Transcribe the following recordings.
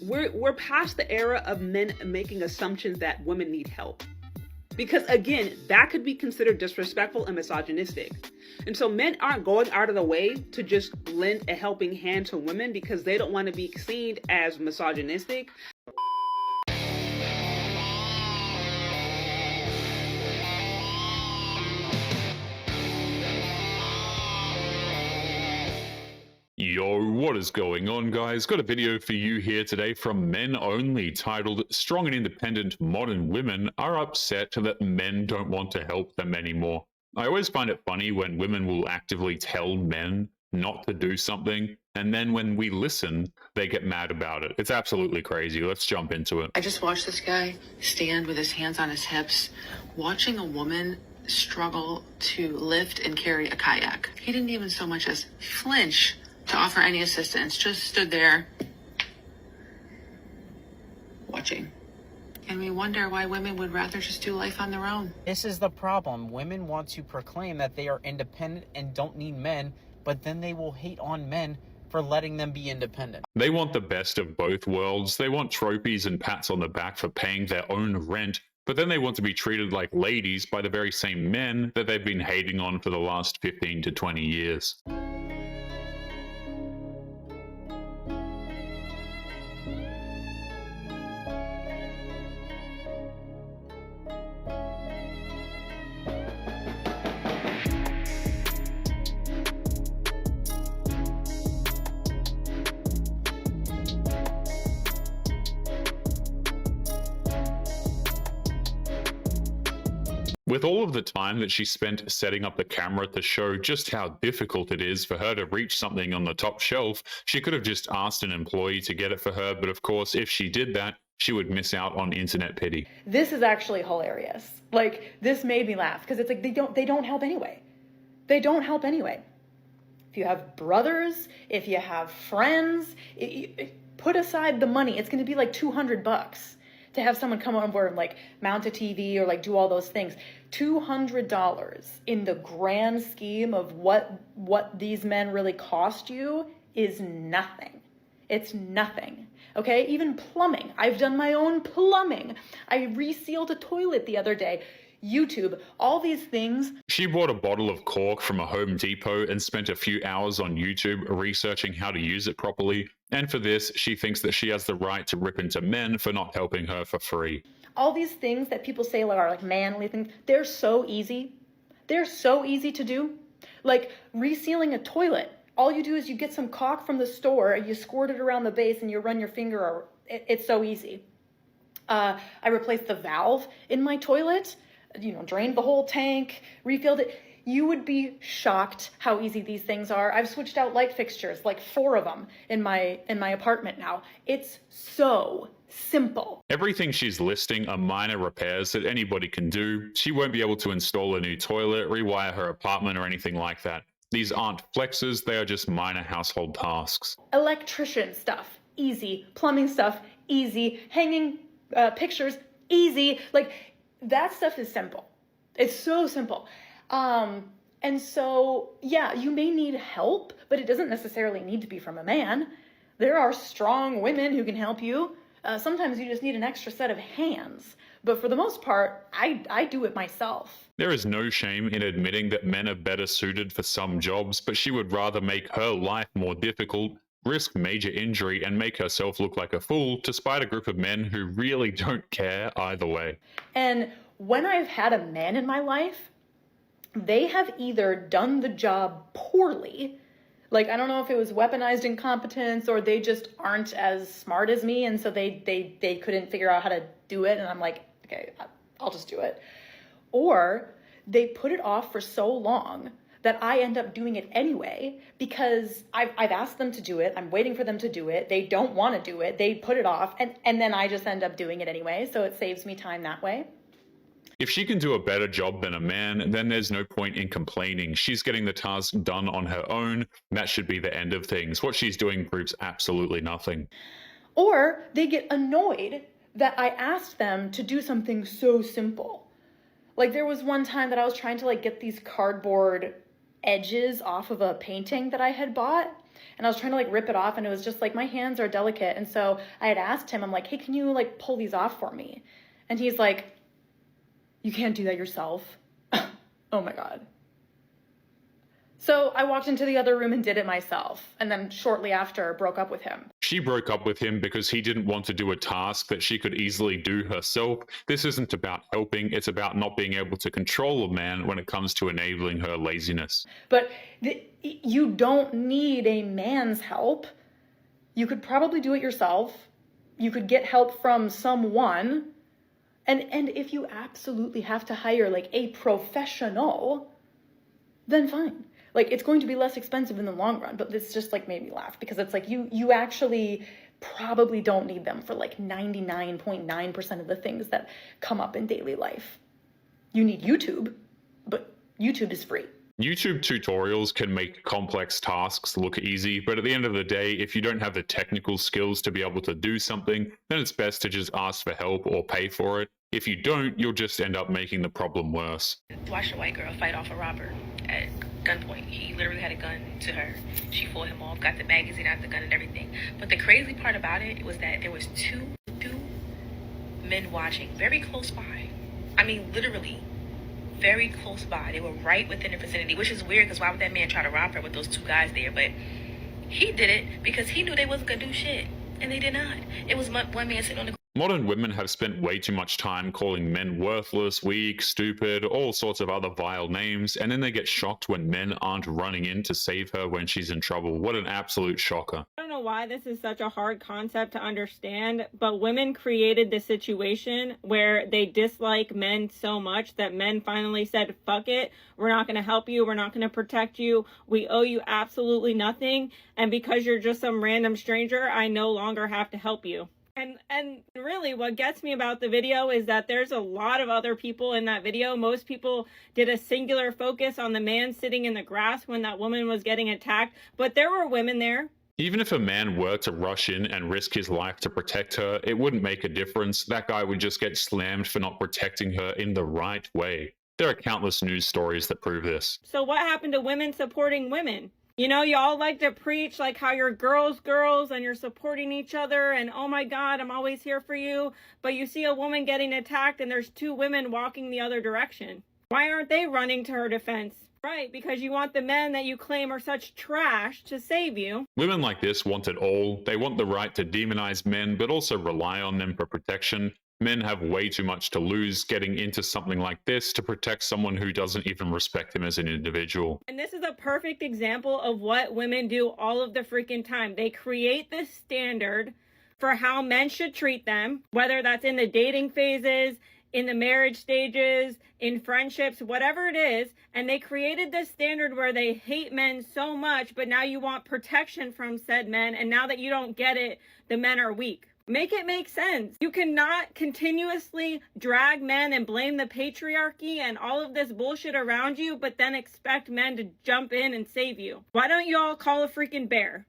We're past the era of men making assumptions that women need help. Because again, that could be considered disrespectful and misogynistic. And so men aren't going out of the way to just lend a helping hand to women because they don't want to be seen as misogynistic. Yo, what is going on, guys? Got a video for you here today from Men Only titled Strong and Independent Modern Women Are Upset That Men Don't Want to Help Them Anymore. I always find it funny when women will actively tell men not to do something, and then when we listen, they get mad about it. It's absolutely crazy. Let's jump into it. I just watched this guy stand with his hands on his hips, watching a woman struggle to lift and carry a kayak. He didn't even so much as flinch to offer any assistance, just stood there watching. And we wonder why women would rather just do life on their own. This is the problem. Women want to proclaim that they are independent and don't need men, but then they will hate on men for letting them be independent. They want the best of both worlds. They want trophies and pats on the back for paying their own rent, but then they want to be treated like ladies by the very same men that they've been hating on for the last 15 to 20 years. With all of the time that she spent setting up the camera to show just how difficult it is for her to reach something on the top shelf, she could have just asked an employee to get it for her, but of course, if she did that, she would miss out on internet pity. This is actually hilarious. Like, this made me laugh because it's like they don't help anyway. They don't help anyway. If you have brothers, if you have friends, put aside the money. It's going to be like $200 to have someone come on board and like mount a TV or like do all those things. $200 in the grand scheme of what these men really cost you is nothing. It's nothing. Okay, even plumbing. I've done my own plumbing. I resealed a toilet the other day. YouTube, all these things. She bought a bottle of cork from a Home Depot and spent a few hours on YouTube researching how to use it properly. And for this, she thinks that she has the right to rip into men for not helping her for free. All these things that people say are like manly things, they're so easy. They're so easy to do. Like resealing a toilet. All you do is you get some caulk from the store, you squirt it around the base and you run your finger over. It's so easy. I replaced the valve in my toilet, drained the whole tank, refilled it. You would be shocked how easy these things are. I've switched out light fixtures, like 4 of them in my apartment now. It's so simple. Everything she's listing are minor repairs that anybody can do. She won't be able to install a new toilet, rewire her apartment, or anything like that. These aren't flexes, they are just minor household tasks. Electrician stuff, easy. Plumbing stuff, easy. Hanging pictures, easy. Like, that stuff is simple. It's so simple. And so, yeah, you may need help, but it doesn't necessarily need to be from a man. There are strong women who can help you. Sometimes you just need an extra set of hands. But for the most part, I do it myself. There is no shame in admitting that men are better suited for some jobs, but she would rather make her life more difficult, risk major injury, and make herself look like a fool to spite a group of men who really don't care either way. And when I've had a man in my life, they have either done the job poorly, like I don't know if it was weaponized incompetence or they just aren't as smart as me and so they couldn't figure out how to do it and I'm like, okay, I'll just do it. Or they put it off for so long that I end up doing it anyway because I've asked them to do it. I'm waiting for them to do it. They don't want to do it. They put it off and then I just end up doing it anyway. So it saves me time that way. If she can do a better job than a man, then there's no point in complaining. She's getting the task done on her own. That should be the end of things. What she's doing proves absolutely nothing. Or they get annoyed that I asked them to do something so simple. Like there was one time that I was trying to like get these cardboard edges off of a painting that I had bought. And I was trying to like rip it off, and it was just like, my hands are delicate. And so I had asked him, I'm like, hey, can you like pull these off for me? And he's like, you can't do that yourself. Oh my God. So I walked into the other room and did it myself. And then shortly after, broke up with him. She broke up with him because he didn't want to do a task that she could easily do herself. This isn't about helping, it's about not being able to control a man when it comes to enabling her laziness. But you don't need a man's help. You could probably do it yourself. You could get help from someone. And if you absolutely have to hire like a professional, then fine. Like, it's going to be less expensive in the long run, but this just like made me laugh, because it's like you actually probably don't need them for like 99.9% of the things that come up in daily life. You need YouTube, but YouTube is free. YouTube tutorials can make complex tasks look easy, but at the end of the day, if you don't have the technical skills to be able to do something, then it's best to just ask for help or pay for it. If you don't, you'll just end up making the problem worse. Watched a white girl fight off a robber at gunpoint. He literally had a gun to her. She fought him off, got the magazine out the gun and everything. But the crazy part about it was that there was two men watching very close by. I mean, literally very close by. They were right within the vicinity, which is weird, because why would that man try to rob her with those two guys there? But he did it because he knew they wasn't gonna do shit, and they did not. It was one man sitting on the Modern women have spent way too much time calling men worthless, weak, stupid, all sorts of other vile names, and then they get shocked when men aren't running in to save her when she's in trouble. What an absolute shocker. I don't know why this is such a hard concept to understand, but women created the situation where they dislike men so much that men finally said, fuck it, we're not going to help you, we're not going to protect you, we owe you absolutely nothing, and because you're just some random stranger, I no longer have to help you. And really what gets me about the video is that there's a lot of other people in that video. Most people did a singular focus on the man sitting in the grass when that woman was getting attacked, but there were women there. Even if a man were to rush in and risk his life to protect her, it wouldn't make a difference. That guy would just get slammed for not protecting her in the right way. There are countless news stories that prove this. So what happened to women supporting women? You know, y'all like to preach like how you're girls and you're supporting each other and oh my God, I'm always here for you. But you see a woman getting attacked and there's two women walking the other direction. Why aren't they running to her defense? Right, because you want the men that you claim are such trash to save you. Women like this want it all. They want the right to demonize men, but also rely on them for protection. Men have way too much to lose getting into something like this to protect someone who doesn't even respect him as an individual. And this is a perfect example of what women do all of the freaking time. They create this standard for how men should treat them, whether that's in the dating phases, in the marriage stages, in friendships, whatever it is. And they created this standard where they hate men so much, but now you want protection from said men. And now that you don't get it, the men are weak. Make it make sense. You cannot continuously drag men and blame the patriarchy and all of this bullshit around you, but then expect men to jump in and save you. Why don't you all call a freaking bear?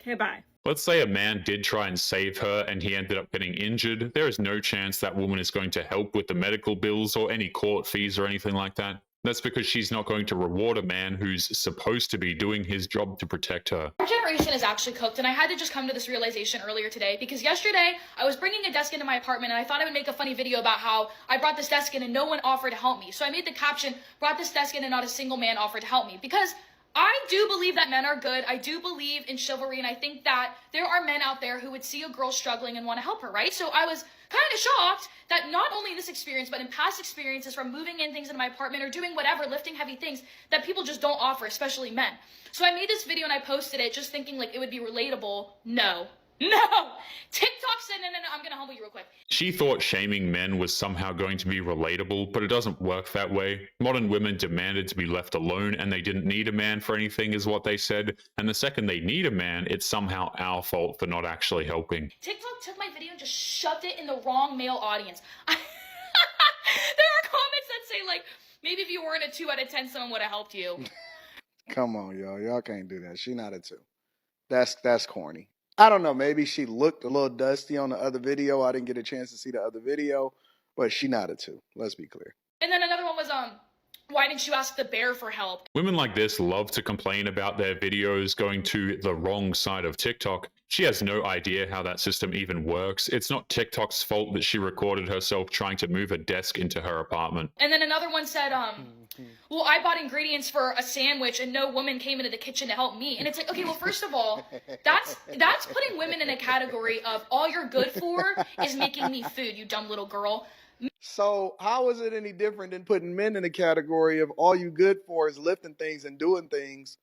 Okay, bye. Let's say a man did try and save her and he ended up getting injured. There is no chance that woman is going to help with the medical bills or any court fees or anything like that. That's because she's not going to reward a man who's supposed to be doing his job to protect her. Our generation is actually cooked, and I had to just come to this realization earlier today because yesterday I was bringing a desk into my apartment and I thought I would make a funny video about how I brought this desk in and no one offered to help me. So I made the caption, brought this desk in and not a single man offered to help me, because I do believe that men are good. I do believe in chivalry, and I think that there are men out there who would see a girl struggling and want to help her, right? So I was kind of shocked that not only in this experience, but in past experiences from moving in things into my apartment or doing whatever, lifting heavy things, that people just don't offer, especially men. So I made this video and I posted it just thinking like it would be relatable. No. TikTok said, no, I'm gonna humble you real quick. She thought shaming men was somehow going to be relatable, but it doesn't work that way. Modern women demanded to be left alone and they didn't need a man for anything is what they said. And the second they need a man, it's somehow our fault for not actually helping. TikTok took my video and just shoved it in the wrong male audience. There are comments that say like, maybe if you weren't a 2 out of 10, someone would have helped you. Come on, y'all. Y'all can't do that. She not a 2. That's corny. I don't know. Maybe she looked a little dusty on the other video. I didn't get a chance to see the other video, but she not a 2. Let's be clear. And then another one was Why didn't you ask the bear for help? Women like this love to complain about their videos going to the wrong side of TikTok. She has no idea how that system even works. It's not TikTok's fault that she recorded herself trying to move a desk into her apartment. And then another one said, well, I bought ingredients for a sandwich and no woman came into the kitchen to help me. And it's like, okay, well, first of all, that's putting women in a category of all you're good for is making me food, you dumb little girl. So how is it any different than putting men in the category of all you good for is lifting things and doing things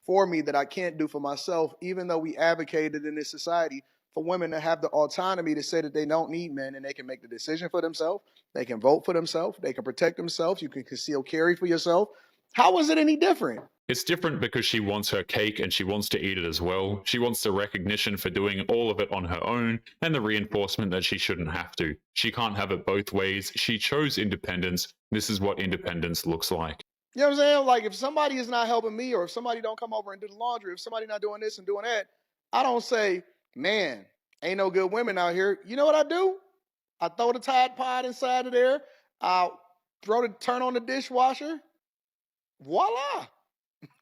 for me that I can't do for myself, even though we advocated in this society for women to have the autonomy to say that they don't need men and they can make the decision for themselves, they can vote for themselves, they can protect themselves, you can conceal carry for yourself. How is it any different? It's different because she wants her cake and she wants to eat it as well. She wants the recognition for doing all of it on her own and the reinforcement that she shouldn't have to. She can't have it both ways. She chose independence. This is what independence looks like. You know what I'm saying? Like if somebody is not helping me or if somebody don't come over and do the laundry, if somebody not doing this and doing that, I don't say, man, ain't no good women out here. You know what I do? I throw the Tide Pod inside of there. I'll turn on the dishwasher. Voila.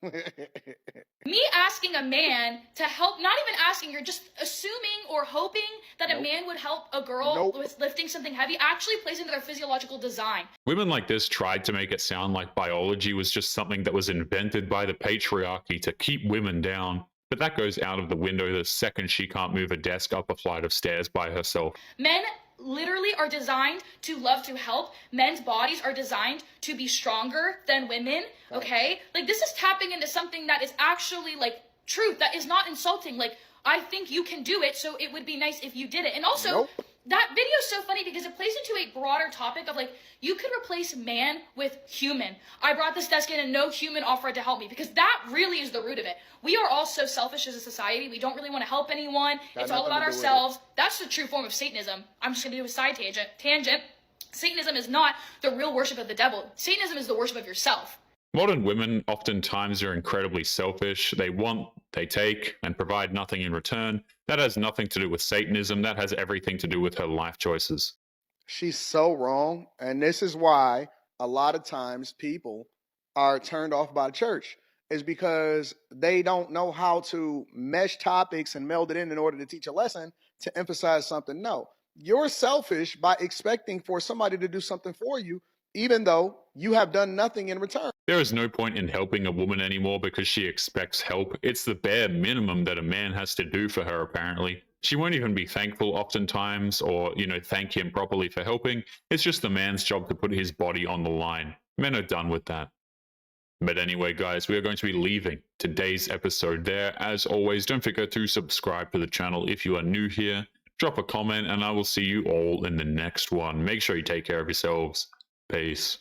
Me asking a man to help, not even asking, you're just assuming or hoping that a man would help a girl with lifting something heavy actually plays into their physiological design. Women like this tried to make it sound like biology was just something that was invented by the patriarchy to keep women down. But that goes out of the window the second she can't move a desk up a flight of stairs by herself. Men literally are designed to love to help. Men's bodies are designed to be stronger than women, okay? Like, this is tapping into something that is actually, like, truth, that is not insulting. Like, I think you can do it, so it would be nice if you did it. And also, that video is so funny because it plays into a broader topic of, like, you could replace man with human. I brought this desk in and no human offered to help me, because that really is the root of it. We are all so selfish as a society. We don't really want to help anyone. It's all about ourselves. That's the true form of Satanism. I'm just going to do a side tangent. Satanism is not the real worship of the devil. Satanism is the worship of yourself. Modern women oftentimes are incredibly selfish. They want, they take, and provide nothing in return. That has nothing to do with Satanism. That has everything to do with her life choices. She's so wrong. And this is why a lot of times people are turned off by the church, is because they don't know how to mesh topics and meld it in order to teach a lesson to emphasize something. No, you're selfish by expecting for somebody to do something for you, even though you have done nothing in return. There is no point in helping a woman anymore because she expects help. It's the bare minimum that a man has to do for her, apparently. She won't even be thankful oftentimes or, thank him properly for helping. It's just the man's job to put his body on the line. Men are done with that. But anyway, guys, we are going to be leaving today's episode there. As always, don't forget to subscribe to the channel if you are new here. Drop a comment and I will see you all in the next one. Make sure you take care of yourselves. Peace.